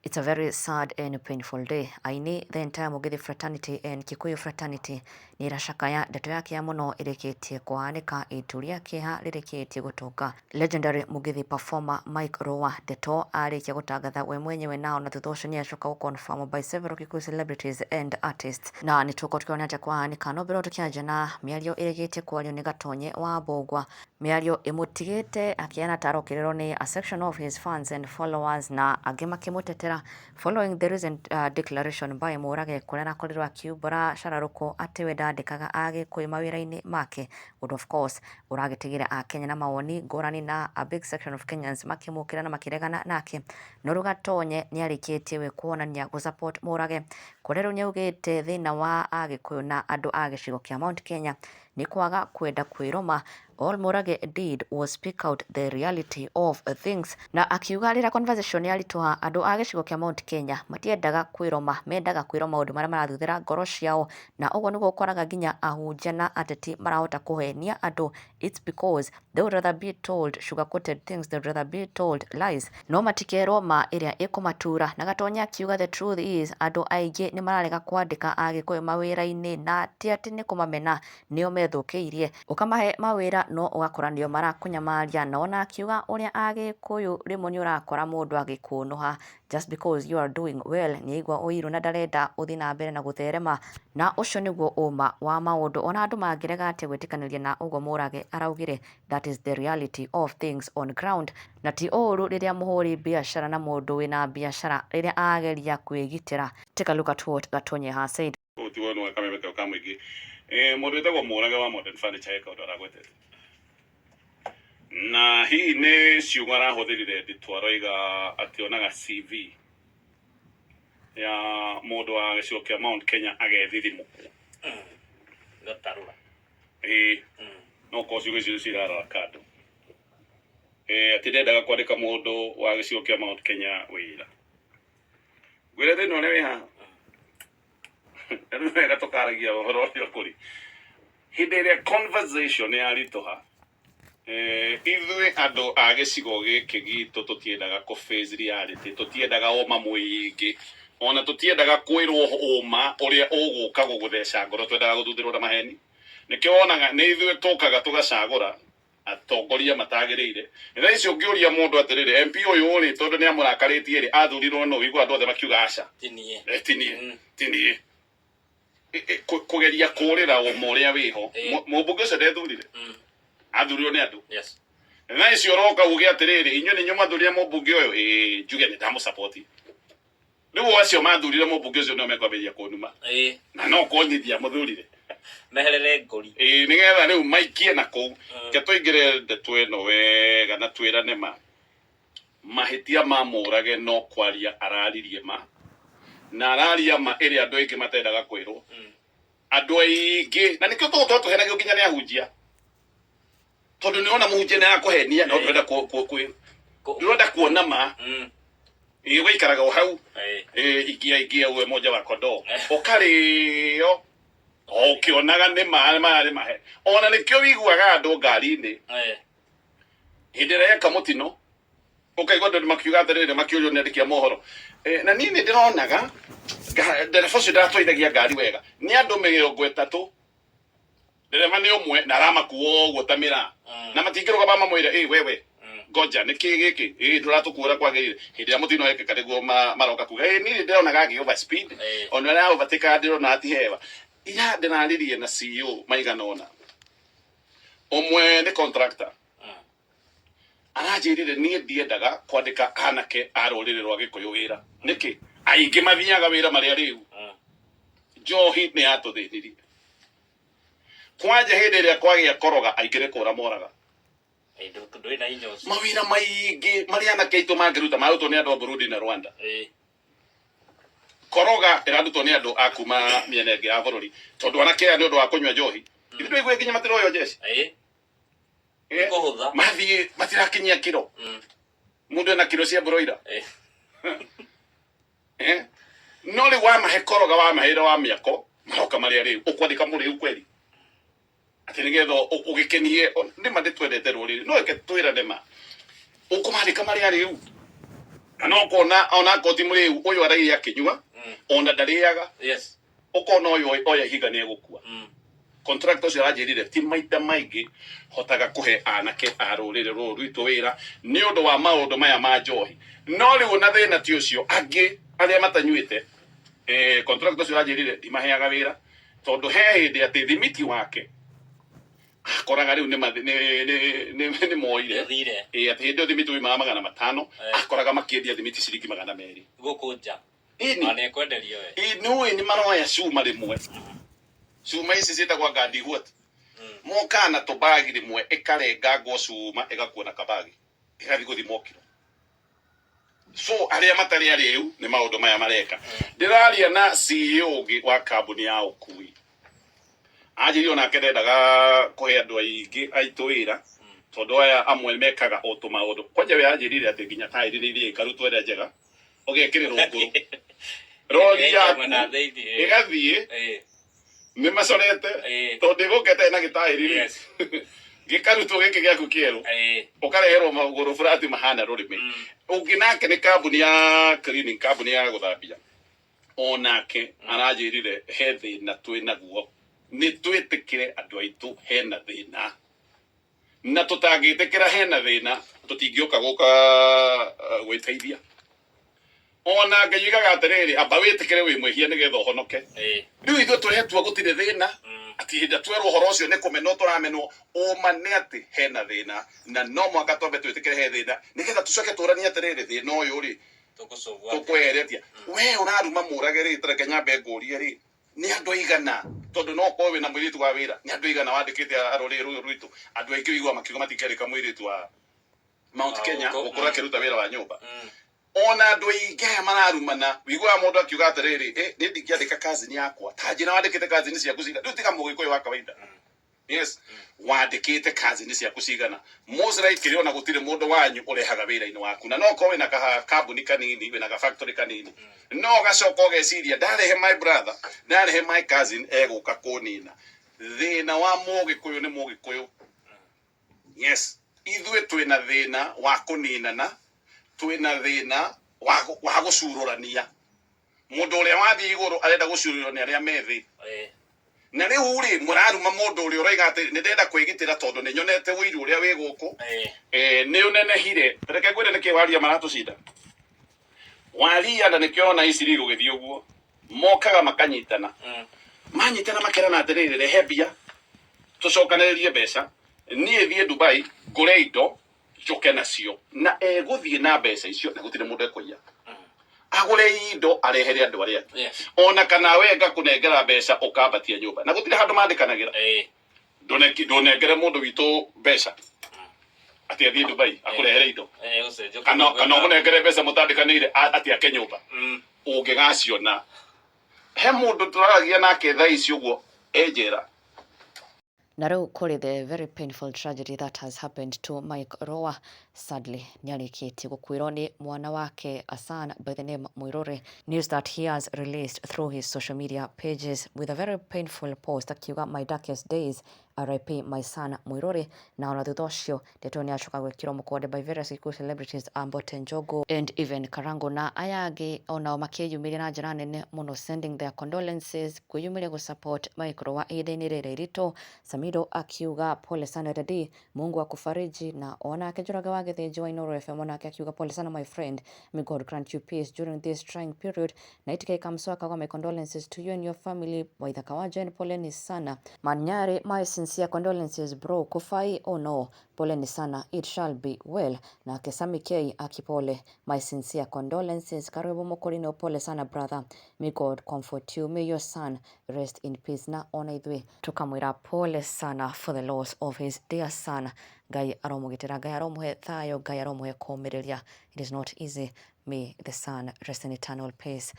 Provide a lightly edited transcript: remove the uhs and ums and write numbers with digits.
It's a very sad and painful day. Aini the entire Mugithi fraternity and Kikuyu fraternity ni rashakaya ndeto yake ya muno irikitie kuhanika itu riakiha ririkitie gutuka. Legendary Mugithi performer Mike Rowa ndeto arikia gutangatha we mwenyewe nao na thutha ucio niacoka guconfirm by several Kikuyu celebrities and artists. Na nituko tukiona ati kuhanika no mbere tukianja na miario irikitie kwario ni Gatonye wa Mbogwa. Miario imutigite akiana tarokirero ni a section of his fans and followers na angi makimutetera following the recent declaration by Murage kuria nakorirwo akiumbura Shararuko ati we ndandikaga Agikuyu mawira-ini make, would of course uragitigire Akenya na mawoni ngurani na a big section of Kenyans makimukira na makiregana nake. No Gatonye ni arikitie we kuonania gu support Murage kuria riu niaugite thina wa Agikuyu na andu a gicigo kia Mount Kenya ni kwaga kwenda kwiroma. All Murage did was speak out the reality of things. Na akiuga rira conversation yarituha andu a gicigo kia Mount Kenya matiendaga kwiroma, mendaga kwiroma maundu maria marathuthira ngoro ciao, na uguo niguo ukoraga nginya ahunjia na ateti marahota kuhenia andu. It's because they would rather be told sugar-coated things, they would rather be told lies. No matikerwo ma iria ikumatura. Na Gatonye akiuga the truth is andu aingi ni mararega kwandika Agikuyu mawira-ini na ti ati ni kumamena nio methukiirie, ukamahe mawira no ugakora nio marakunyamaria. Na ona akiuga uria Agikuyu rimwe ni urakora mundu agikunuha just because you are doing well, ni aigua uiru na ndarenda uthi na mbere na gutherema, na ucio niguo uma wa maundu. Ona andu mangirega ati gwitikaniria na uguo Murage araugire that is the reality of things on ground. Na ti uru riria muhuri biashara na mundu wina biashara riria ageria kwigitira. Take a look at what Gatonye has said. Mundu witagwo Murage wa Modern Furniture eka aragwetete na hihi ni ciugo arahuthirire nditwaro iga ationaga CV ya mundu wa gicigo kia Mount Kenya agethithimuku gatarura no ko ciugo icio cirara kando ati ndendaga kwandika mundu wa gicigo kia Mount Kenya wira gwire thina uria wi haha nä gatåkaragia å horo å cio kå ri hä ndä ä rä a conversation yarituha ithuä andå a gä cigo gä kä gitå tå tiendaga kå face reality, tå tiendaga oma mwĩingĩ, ona tå tiendaga kwä rwo ũma å rä a å gå ka gå gå theca ngoro, twendaga gå thuthä rwo na maheni. Nä kä wonaga nä ithuä tå kaga tå gacagå ra atongoria matagä rä ire. Tha icio ngä å ria må ndå atä rä rä MP å yå rä tondå nä amå rakarä tie rä athurirwo no igua andå othe makiuga aca tinie kugeria kurira umo uria wiho mumbunge ucio ndethurire athurirwo ni andu na icio roka uge atiriri inyo ni nyuma thuria mumbunge uyu njuge ni ndamu support riu acio mathurire mumbunge ucio no mekwambiria kunuma na no konyithia muthurire meherere ngori nigetha riu maikie na kuu ke tuingire ndeto ino wega na twirane mahitia ma Murage no kwaria araririe ma na araria ma iri andu aingi matendaga kwirwo andu aingi na nikio tå henagio nginya nä ahunjia tondu nä ona muhunjia nä arakåhenia no ndärenda ndärenda kuona ma gäikaraga o hau ingia uwe moja wa kondoo ukarĩo ũkĩonaga nĩ marĩ mahe ona nĩkĩo wiguaga andũ ngari-inĩ hĩndĩ ĩrĩa yeka mũtino ukaigua andũ makiuga atĩrĩrĩ makĩũrio nĩ andĩki a mohoro na niĩ nĩ ndĩronaga ndereba ũcio ndaratwaithagia ngari wega nĩ andũ 30 ndereba nĩ ũmwe na aramakuo ũguo ta mĩraa na matingĩrũgama mamwĩre wewe ngoja nĩkĩ gĩkĩ ndũratũkuĩra kwagĩrĩire hĩndĩ ĩrĩa mũtino wekĩka nĩguo maroka kuga niĩ ndĩronaga agĩ over speed ona ũrĩa overtake ndĩrona atihewa ira ndĩraririe na CEO maigana ona ũmwe nĩ contractor aranjirire niĩ ndiendaga kwandĩka anake a rũrĩrĩ rwa Gĩkũyũ wĩra nĩkĩ aingĩ mathiaga wĩra marĩa rĩu njohi nĩ yatũthĩnirie kwanja hĩndĩ ĩrĩa kwagĩa koroga aingĩ nĩ kũra moraga mawĩra maingĩ marĩa anake aitũ mangĩruta marutwo nĩ andũ a Burundi na Rwanda koroga ĩrarutwo nĩ andũ a kuma mĩena ĩngĩ ya bũrũri tondũ anake aya nĩ ũndũ wa kũnyua njohi ithuĩ ndũigua nginya matiroyo jeshi mathiĩ matirakinyia kiro mundu ena kiro cia broiler no rĩu wamahe koroga wamahĩra wa mĩako maroka marĩa rĩu ũkwandĩka mũrĩu kweri atĩ nĩgetha ũgĩkenie nĩ ma ndĩtwendete rũrĩrĩ no reke twĩrane ma ũkũmandĩka marĩa rĩu kana ukona ona koti muri uyu aragia akinyua ona ndariaga Yes. ukona uyu oya higa ni egukua contractor cio aranjirire ti maita maingi hotaga kuhe anake arurire ruru rwitu wira ni undu wa maundu maya ma njohi no riu na thina ti ucio angi aria matanyuite contractor cio aranjirire ndimaheaga wira tondu he hindi ati thimiti wake akoraga riu ni moire ati hindi thimiti wi magana 500 akoraga makiendia thimiti ciringi 200 gukunja ini ane kwenderio we ini ni maroya cuma rimwe cuma ici cietagwa gandi huot moka na tubagi rimwe ikarengangwo cuma igakuona kabagi igathi guthimwo kiro so aria matari ariu ni maundu maya mareka ndiraria na CEO ungi wa kambuni ya ukui anjirio nake ndendaga kuhe andu aingi aitu wira tondu aya amwe mekaga otu maundu kwanja we anjirire ati nginya tairiririe ikarutwo ere njega ugekirirwo nguru rori yaku igathie ni macorete tondu igukete na gitairiri gikarutwo giki giaku kieru ukareherwo maguru furati mahana rurimi ungi nake ni kambuni ya cleaning kambuni ya guthambia onake aranjirire he thina twina guo ni twitikire andu aitu hena thina na tutangitikira hena thina tutingioka guka gwiteithia ona ngiyigaga atiriri amba witikire wi mwihia nigetha uhonoke riu ithu turetwo gutire thina ati hinda twerwo horo ucio ni kumeno turamenwo uma ni ati hena thina na no mwaka twambe twitikire he thina nigetha tucoke turanie atiriri thina uyu ri tukweretia we uraruma murage ri tere Kenya bengurie ri ni andu igana tondu no ko we na mwiritu wa wira ni andu igana wandikite arori ruyu rwitu andu aingi wigwa makiuga matikereka mwiritu wa Mount Kenya gukura kiruta wira wa nyumba ona andu aingi mararumana wigwa mundu akiuga atiriri ni ndikiandika kazi ni yakwa tanjira wandikite kazi ni ciaku cigana ndutika mugikuyu wa kawaida yes wandikite kazi ni ciaku cigana muzira ikirio na gutire mundu wanyu urehaga wira-ini waku na no ko we na kambuni kanini we na ka factory kanini no gacoka ugeciria ndarehe my brother ndarehe my cousin eguka kunina thina wa mugikuyu ni mugikuyu yes ithwe twina thina wa kuninana twina thina wa gucururania mundu uria wathi iguru arenda gucururania ni aria methi na riu ri muraruma mundu uria uraiga ati ni ndenda kwigitira tondu ni nyonete wiru uria wi guku ni unenehire reke gwire niki waria maratucinda waria na nikiona iciri gugithii uguo mokaga makanyitana manyitana makirana atiriri rehe mbia tucokaniririe mbeca nie thie Dubai ngure indo njoke nacio na eguthie na mbeca icio na gutire mundu ekuia agure indo arehere andu aria ona kana wenga kunengera mbeca ukambatia nyumba na gutire handu mandikanagira ndonengere mundu witu mbeca ati athie Dubai akurehere indo kana munengere mbeca mutandikanire ati ake nyumba ungigaciona he mundu turaragia nake thaa ici uguo enjera. Na riu kuri the very painful tragedy that has happened to Mike Rowa, sadly nyarikitie gukwirwo ni mwana wake Hassan by the name Muiruri. News that he has released through his social media pages with a very painful post akiuga my darkest days RIP my son Muiruri. Na ona thutha ucio ndeto ni acoka gwikirwo mukonde by various equal celebrities Ambote Njogu and even Karango na aya angi onao makiyumiria na njira nene muno sending their condolences kwiyumiria gu support Mike Rowa ihinda-ini riri rito. Samido akiuga pole sana dadi, Mungu akufariji, na ona akijuraga wa githinji wa Inooro FM ona akiuga pole sana my friend, may God grant you peace during this trying period. Na itika kamswaka kwa my condolences to you and your family. Waithaka wa Jen, poleni sana. Manyari, my sincere condolences bro, kufai oh no, poleni sana, it shall be well. Na Kesami K akipole, my sincere condolences, karibu mukurino, pole sana brother, may God comfort you, may your son rest in peace. Na ona idwe tukamwira pole sana for the loss of his dear son. Ngai aromugitira, Ngai aromuhe thayo, Ngai aromuhe kumiriria. It is not easy. May the son rest in eternal peace.